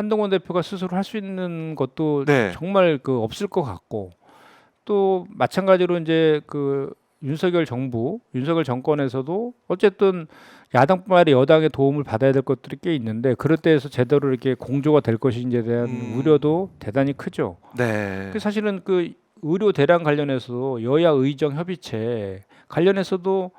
한동훈 대표가 스스로 할 수 있는 것도 네. 정말 그 없을 것 같고 또 마찬가지로 이제 그 윤석열 정부, 윤석열 정권에서도 어쨌든 야당뿐만 아니라 여당의 도움을 받아야 될 것들이 꽤 있는데 그럴 때에서 제대로 이렇게 공조가 될 것인지에 대한 우려도 대단히 크죠. 네. 그 사실은 그 의료 대란 관련해서 여야 의정 협의체 관련해서도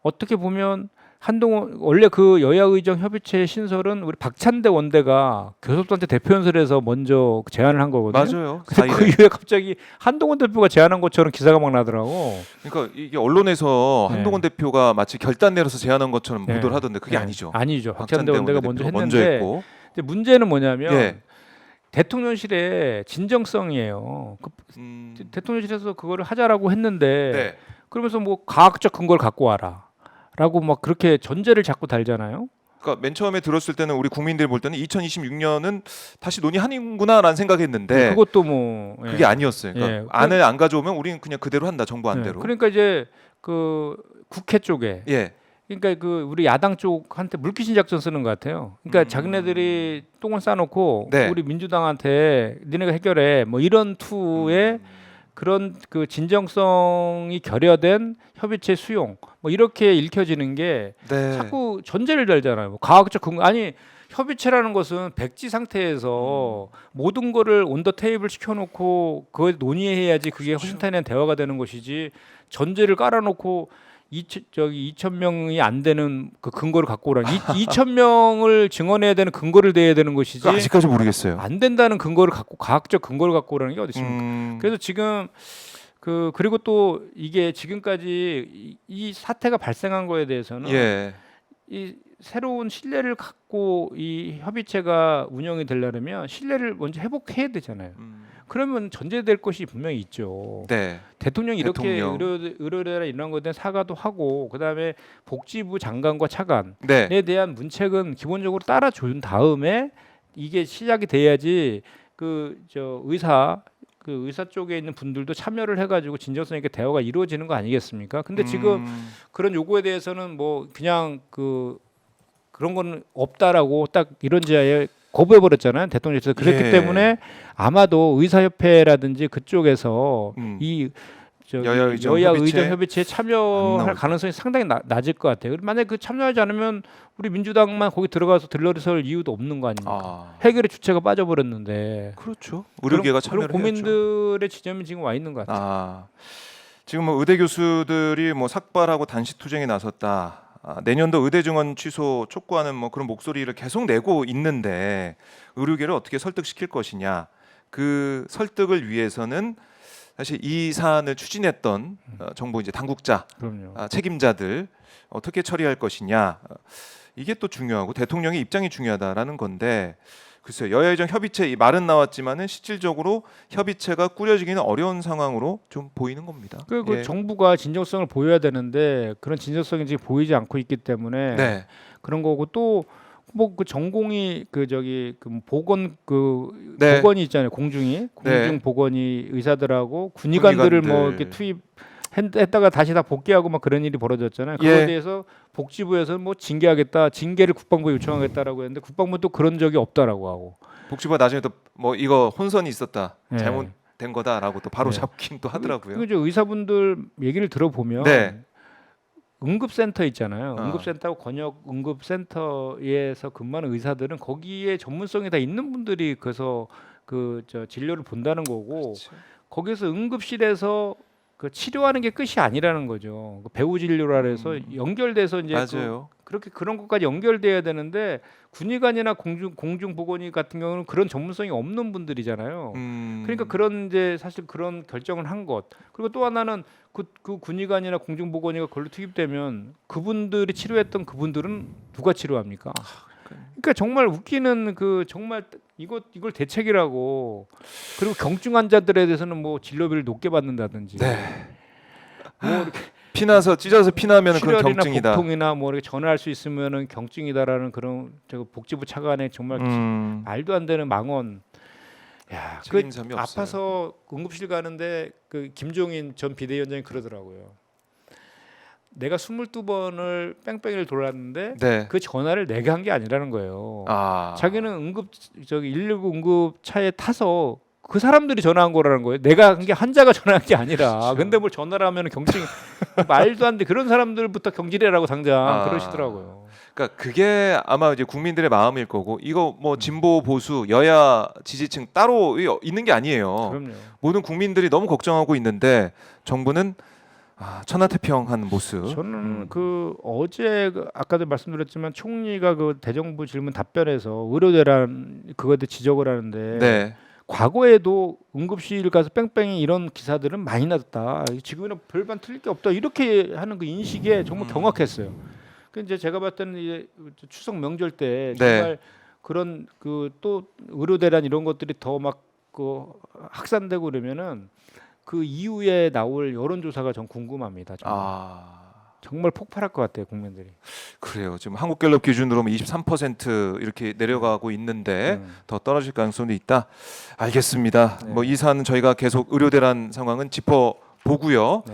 어떻게 보면 한동훈 원래 그 여야 의정 협의체 신설은 우리 박찬대 원대가 교섭단체 대표연설에서 먼저 제안을 한 거거든요. 맞아요. 근데 그 4일에. 이후에 갑자기 한동훈 대표가 제안한 것처럼 기사가 막 나더라고. 그러니까 이게 언론에서 네. 한동훈 대표가 마치 결단 내려서 제안한 것처럼 네. 보도를 하던데 그게 네. 아니죠. 아니죠. 박찬대 원대가 먼저 원내대표가 했는데 했고. 근데 문제는 뭐냐면 예. 대통령실의 진정성이에요. 그 음, 대통령실에서 그거를 하자라고 했는데 네. 그러면서 뭐 과학적 근거를 갖고 와라라고 막 그렇게 전제를 자꾸 달잖아요. 그러니까 맨 처음에 들었을 때는 우리 국민들이 볼 때는 2026년은 다시 논의하는구나라는 생각했는데 그것도 뭐 예. 그게 아니었어요. 그러니까 예. 안을 안 가져오면 우리는 그냥 그대로 한다. 정부 예. 안대로. 그러니까 이제 그 국회 쪽에 예. 그러니까 그 우리 야당 쪽한테 물귀신 작전 쓰는 것 같아요. 그러니까 자기네들이 똥을 싸놓고 네. 우리 민주당한테 니네가 해결해 뭐 이런 투의 음, 그런 그 진정성이 결여된 협의체 수용 뭐 이렇게 읽혀지는 게 네. 자꾸 전제를 달잖아요. 뭐 과학적 근거 아니 협의체라는 것은 백지 상태에서 모든 거를 온 더 테이블 시켜놓고 그걸 논의해야지 그게 그렇죠. 허심탄회한 대화가 되는 것이지 전제를 깔아놓고 2,000명이 안 되는 그 근거를 갖고 오라. 2,000명을 증언해야 되는 근거를 대야 되는 것이지 아직까지 모르겠어요. 안 된다는 근거를 갖고 과학적 근거를 갖고 오라는 게 어디 있습니까? 그래서 지금 그리고 또 이게 지금까지 이 사태가 발생한 거에 대해서는 예. 이 새로운 신뢰를 갖고 이 협의체가 운영이 되려면 신뢰를 먼저 회복해야 되잖아요. 그러면 전제될 것이 분명히 있죠. 네. 대통령이 이렇게 대통령. 의료대란 이런 것에 대한 사과도 하고 그다음에 복지부 장관과 차관에 네. 대한 문책은 기본적으로 따라준 다음에 이게 시작이 돼야지 그 의사 쪽에 있는 분들도 참여를 해가지고 진정성 있게 대화가 이루어지는 거 아니겠습니까? 근데 지금 그런 요구에 대해서는 뭐 그냥 그런 거는 없다라고 딱 이런 지하에 거부해 버렸잖아요. 대통령께서 그렇기 예. 때문에 아마도 의사협회라든지 그쪽에서 이 여야 의정 협의체에 안 참여할 나올 가능성이 상당히 낮을 것 같아요. 만약 그 참여하지 않으면 우리 민주당만 거기 들어가서 들러설 이유도 없는 거 아닙니까? 해결의 주체가 빠져버렸는데. 그렇죠. 의료계가 그런 참여를 해야죠. 고민들의 지점이 지금 와 있는 것 같아요. 지금 뭐 의대 교수들이 뭐 삭발하고 단식 투쟁에 나섰다. 내년도 의대 증원 취소 촉구하는 뭐 그런 목소리를 계속 내고 있는데 의료계를 어떻게 설득시킬 것이냐. 그 설득을 위해서는 사실 이 사안을 추진했던 정부 이제 당국자, 그럼요. 책임자들 어떻게 처리할 것이냐. 이게 또 중요하고 대통령의 입장이 중요하다라는 건데 글쎄요. 여야의정 협의체 이 말은 나왔지만은 실질적으로 협의체가 꾸려지기는 어려운 상황으로 좀 보이는 겁니다. 그 예. 정부가 진정성을 보여야 되는데 그런 진정성이 지금 보이지 않고 있기 때문에 네. 그런 거고 또 뭐 그 전공이 보건 네. 보건이 있잖아요. 공중 보건이 의사들하고 군의관들을 뭐 이렇게 투입했다가 다시 다 복귀하고 막 그런 일이 벌어졌잖아요. 그거에 예. 대해서 복지부에서 뭐 징계하겠다, 징계를 국방부에 요청하겠다라고 했는데 국방부는 또 그런 적이 없다라고 하고. 복지부가 나중에 또 뭐 이거 혼선이 있었다, 네. 잘못된 거다라고 또 바로 네. 잡긴 또 하더라고요. 그리고 이제 의사분들 얘기를 들어보면 네. 응급센터 있잖아요. 어. 응급센터하고 권역 응급센터에서 근무하는 의사들은 거기에 전문성이 다 있는 분들이 그래서 진료를 본다는 거고 그렇죠. 거기서 응급실에서 그 치료하는 게 끝이 아니라는 거죠. 그 배후 진료라 해서 연결돼서 이제 맞아요. 그렇게 그런 것까지 연결돼야 되는데 군의관이나 공중보건의 같은 경우는 그런 전문성이 없는 분들이잖아요. 그러니까 그런 이제 사실 그런 결정을 한 것. 그리고 또 하나는 그 군의관이나 공중보건의가 걸로 투입되면 그분들이 치료했던 그분들은 누가 치료합니까? 그러니까 정말 웃기는 정말 이걸 대책이라고. 그리고 경증 환자들에 대해서는 뭐 진료비를 높게 받는다든지. 네. 뭐 이렇게 피나서 찢어서 피나면 그건 출혈이나 경증이다. 복통이나 뭐 이렇게 전화할 수 있으면은 경증이다라는 그런 복지부 차관의 정말 말도 안 되는 망언. 야, 책임감이 없어요. 아파서 응급실 가는데 김종인 전 비대위원장이 그러더라고요. 내가 22번을 뺑뺑이를 돌았는데 네. 그 전화를 내가 한 게 아니라는 거예요. 아. 자기는 응급 저기 119 응급 차에 타서 그 사람들이 전화한 거라는 거예요. 내가 한 게 환자가 전화한 게 아니라. 그렇죠. 근데 뭘 전화를 하면 경증 말도 안 돼. 그런 사람들부터 경질해라고 당장 아. 그러시더라고요. 그러니까 그게 아마 이제 국민들의 마음일 거고 이거 뭐 진보 보수 여야 지지층 따로 있는 게 아니에요. 그럼요. 모든 국민들이 너무 걱정하고 있는데 정부는 천하태평한 모습. 저는 그 어제 아까도 말씀드렸지만 총리가 그 대정부 질문 답변에서 의료대란 그거에 대해 지적을 하는데 네. 과거에도 응급실 가서 뺑뺑이 이런 기사들은 많이 났다. 지금은 별반 틀릴 게 없다. 이렇게 하는 그 인식에 정말 경악했어요. 그 이제 제가 봤을 때는 이제 추석 명절 때 네. 정말 그런 그 또 의료대란 이런 것들이 더 막 그 확산되고 그러면은 그 이후에 나올 여론조사가 전 궁금합니다. 정말. 정말 폭발할 것 같아요, 국민들이. 그래요. 지금 한국갤럽 기준으로 23% 이렇게 내려가고 있는데 더 떨어질 가능성도 있다. 알겠습니다. 네. 뭐 이 사안은 저희가 계속 의료대란 상황은 짚어 보고요. 네.